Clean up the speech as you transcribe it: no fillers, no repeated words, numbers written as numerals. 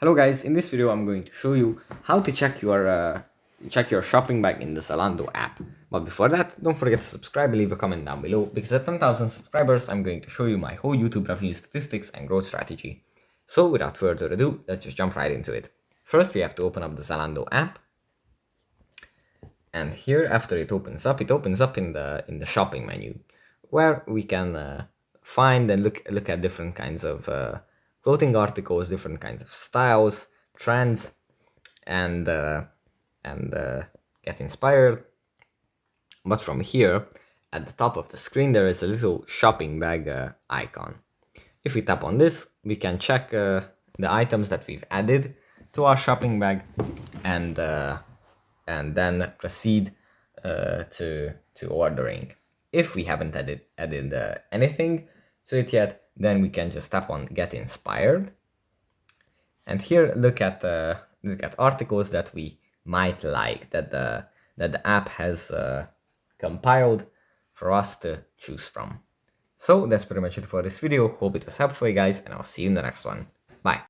Hello guys, in this video I'm going to show you how to check your shopping bag in the Zalando app. But before that, don't forget to subscribe and leave a comment down below, because at 10,000 subscribers I'm going to show you my whole YouTube revenue statistics and growth strategy. So without further ado, let's just jump right into it. First we have to open up the Zalando app. And here, after it opens up in the shopping menu, where we can find and look at different kinds of clothing articles, different kinds of styles, trends, and get inspired. But from here, at the top of the screen, there is a little shopping bag icon. If we tap on this, we can check the items that we've added to our shopping bag, and then proceed to ordering. If we haven't added anything to it yet, then we can just tap on Get Inspired, and here look at articles that we might like, that the app has compiled for us to choose from. So that's pretty much it for this video. Hope it was helpful, guys, and I'll see you in the next one. Bye.